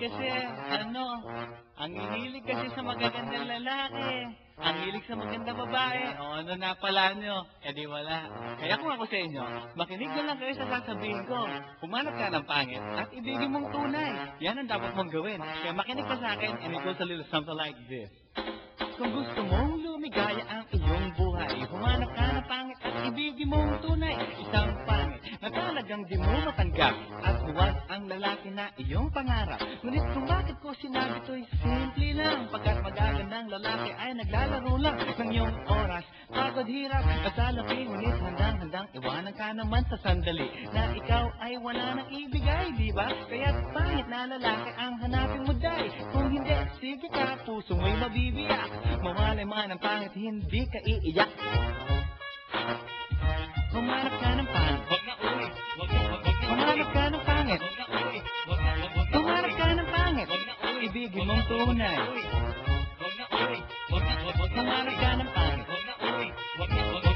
kasi, ang hilig kasi sa magagandang lalaki. Ang hilig sa magandang babae. O ano na pala nyo? Eh di wala. Kaya kung ako sa inyo, makinig na lang kayo sa sasabihin ko. Humanap ka ng pangit at ibigin mong tunay. Yan ang dapat mong gawin. Kaya makinig ka sa akin and it goes a little something like this. Kung gusto mong lumigaya ang iyong buhay, humanap ka ng pangit at ibigin mong tunay. Isang pangit na talagang di mo matanggap at huwag ang lalaki na iyong pangarap. Ngunit kung bakit ko sinabi to'y simple lang, pagkat magagandang lalaki ay naglalaro lang ng iyong oras. Pagod hirap at salapi, ngunit handang-handang iwanan ka naman sa sandali na ikaw ay wala nang ibigay, di ba? Kaya't pangit na lalaki ang hanapin mo, day. Kung hindi, sige ka, puso mo'y mabibiyak. Mawalay man ang pangit, hindi ka iiyak. Humanap ka ng pangit. Humanap ka ng pangit. Humanap ka ng pangit. Ibigin mong tunay. Humanap ka ng pangit.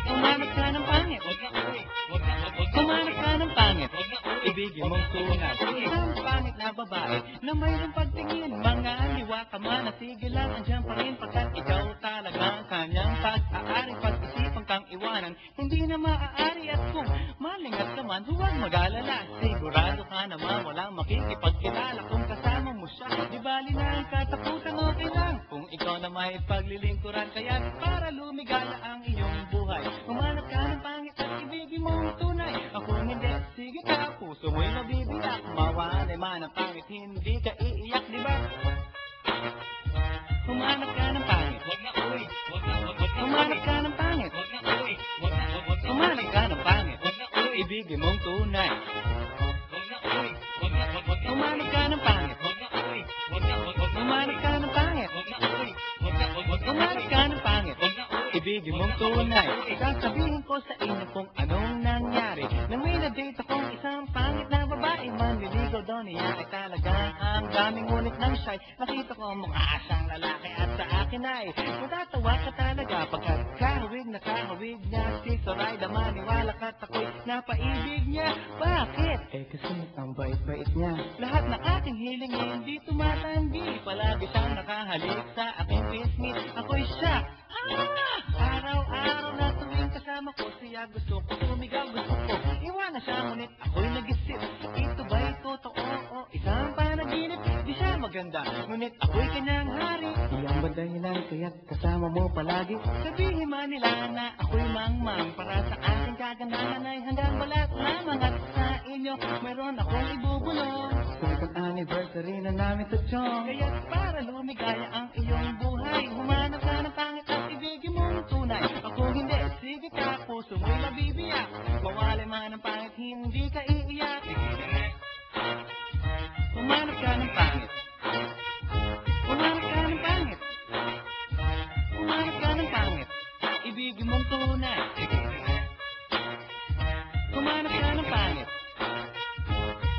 Humanap ka ng pangit. Humanap ka ng pangit. Ibigin mong tunay. Isang pangit na babae na mayroong pagtingin. Mga liwa ka man, sige lang, andyan pa rin pagkat ikaw talagang kanyang pag-aari. Pag-isipan kang iwanan, hindi na maaari. At kung malingat naman, huwag mag-alala. Sigurado ka naman walang makikipagkilala kung kasama mo siya. Di bali na ang katakutan, okay lang kung ikaw na may paglilingkuran. Kaya para lumigaya ang iyong buhay, humanap ka ng pangit at ibigin mong tunay. Ako hindi, sige ka, puso mo'y mabibiyak. Mawalay man ang pangit, hindi ka iiyak, di ba? Humanap ka ng pangit. Humanap ka ng pangit. Humanap ka ng pangit. Ibigin mong tunay. Humanap ka ng pangit. Humanap ka ng pangit. Humanap ka ng pangit. Ibigin mong tunay. Sasabihin ko sa inyo kung anong nangyari nang may na-date akong isang pangit na babae. Manliligaw daw niya ay talagang ang daming ngunit ng shy. Nakita ko mukha siyang lalaki at sa akin ay matatawa ka talaga pagkat kahawig na kahawig niya. Si Zoraida, maniwala ka't ako'y napaibig niya. Bakit? Eh kasi ang bait-bait niya. Lahat na aking hiling hindi tumatanggi. Palagi siyang nakahalik sa aking pisngi. Ako'y siya. Araw-araw na tuwing kasama ko siya, gusto ko sumigaw, gusto ko iwanan siya, ngunit ako'y nag-isip. Ito ba'y totoo o isang panaginip? Di siya maganda, ngunit ako'y kanyang hari. Iyang ba dahilan kaya't kasama mo palagi? Sabihin man nila na ako'y mangmang. Para sa aking kagandahan ay hanggang balat lamang. At sa inyo, meron akong ibubulong. Sulit ang anniversary na namin sa Chong. Kaya't para lumigaya ang iyong buhay, humanap ka ng pangit at ibigin mong tunay. Ako hindi, sige ka, puso mo'y mabibiyak. Mawalay man ang pangit, hindi ka iiyak. Humanap ka ng pangit. Humanap ka ng pangit. Humanap ka ng pangit. Ibigin mong tunay. Humanap ka ng pangit.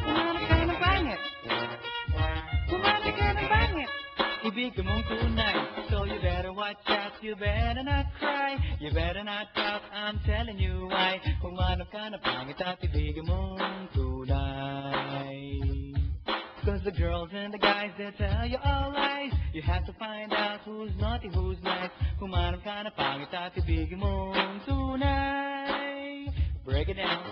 Humanap ka ng pangit. Humanap ka ng pangit. Ibigin mong tunay. So you better watch out, you better not cry, you better not talk, I'm telling you why. Humanap ka ng pangit at ibigin mong tunay. Cause the girls and the guys, they tell you all lies. You have to find out who's naughty, who's nice. Humanap ka ng pangit at ibigin mong tunay. Break it down.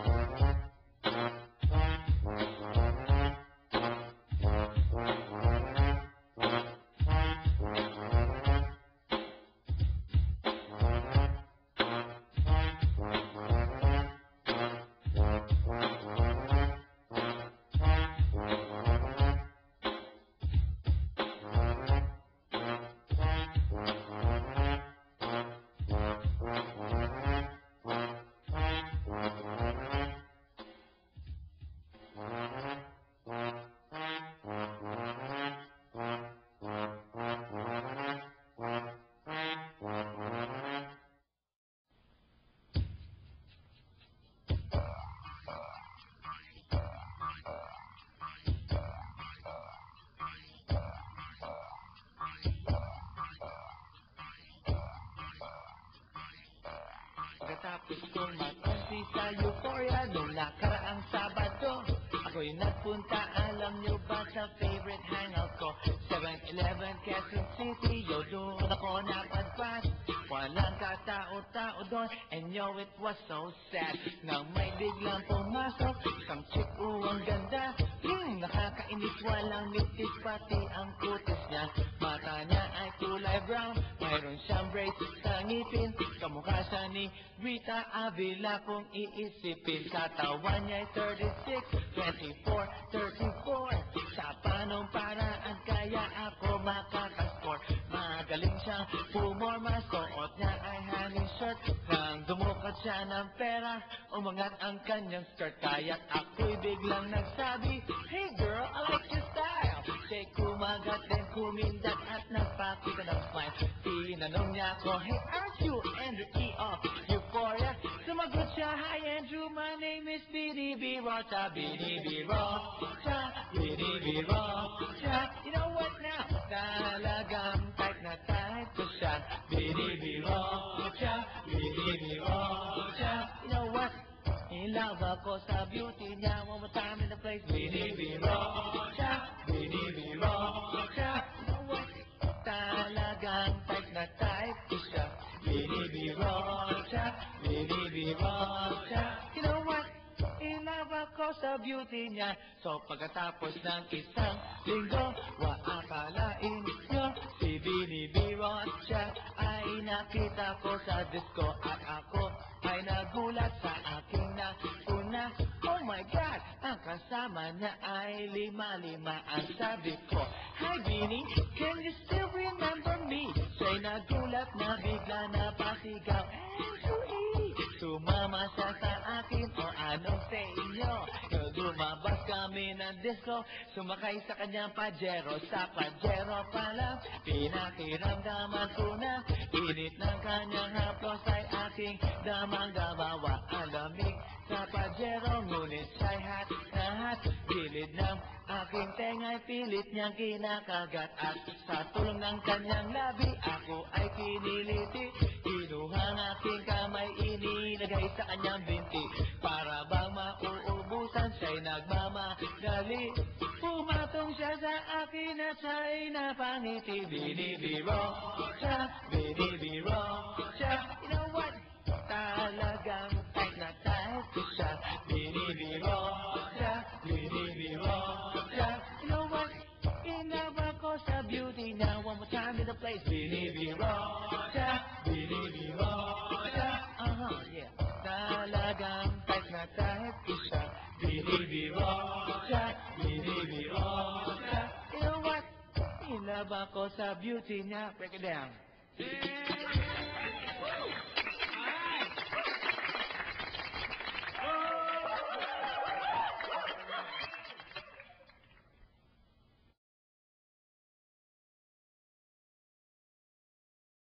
Pagkatapos kong matansi sa euphoria noong nakaraang Sabado, ako'y nagpunta, alam nyo ba sa favorite hangout ko 7-Eleven, Quezon City, yo doon ako napadpad. Walang katao-tao doon, and yo, it was so sad. Nang may biglang pumasok, isang chick, ang ganda. Nakakainis, walang mitis, pati ang kutis niya. Mata niya ay kulay brown, mayroon siyang braces sa ngipin. Kamukha siya ni Rita Avila kung iisipin. Katawan niya ay 36, 24, 34. Sa panong paraan kaya ako makakaskor. Magaling siyang pumorma, suot niya ay honey shirt. Nang dumukat siya ng pera, umangat ang kanyang skirt. Kaya't ako'y biglang nagsabi, hey girl, I like your style. Siya'y kumagat din kumindat at nagpakita ng smile. Tinanong niya ako, hey, aren't you Andrew E. of Euphoria? Sumagot siya, hi Andrew, my name is B.D.B. Rocha. B.D.B. Rocha, B.D.B. Rocha. You know what now? Talagang type na type ko siya. B.D.B. Rocha, B.D.B. Rocha. You know what? In love ako sa beauty niya. One more time in the place. B.D.B. Rocha, B.D.B. Rocha. You know what? Talagang type na type ko siya. B.D.B. Rocha, B.D.B. Rocha. You know what? In love ako sa beauty niya. So pagkatapos ng isang linggo, akalain nyo si B.D.B. Rocha ay nakita ko sa disco. At ako ay nagulat sa aking nauna. Oh my God! Ang kasama niya ay lima-lima. Ang sabi ko, hi Beanie, can you still remember me? Siya'y nagulat na bigla na pasigaw, Andrew E. Sumama siya sa akin, o anong sa inyo? Lumabas kami ng disco, sumakay sa kanyang Pajero. Sa Pajero pa lang, pinakiramdaman ko na init ng kanyang haplos ay aking damang-damawa. Ang lamig sa Pajero, ngunit siya'y hot na hot. Gilid ng aking tenga'y pilit niyang kinakagat. At sa tulong ng kanyang labi, ako ay kiniliti. Kinuha ang aking kamay, inilagay sa kanyang binti. Para bang mauubusan, siya'y nagmamadali. Pumatong siya sa akin at siya'y napangiti. B.D.B. Rocha, B.D.B. Rocha. You know what? Talagang type na type ko siya. B.D.B. Rocha, B.D.B. Rocha. You know what? In love ako sa beauty niya. One more time in the place. B.D.B. Rocha, B.D.B. Rocha. Yeah. Talagang type na type ko siya. B.D.B. Rocha, B.D.B. Rocha. You know what? In love ako sa beauty niya. Break it down.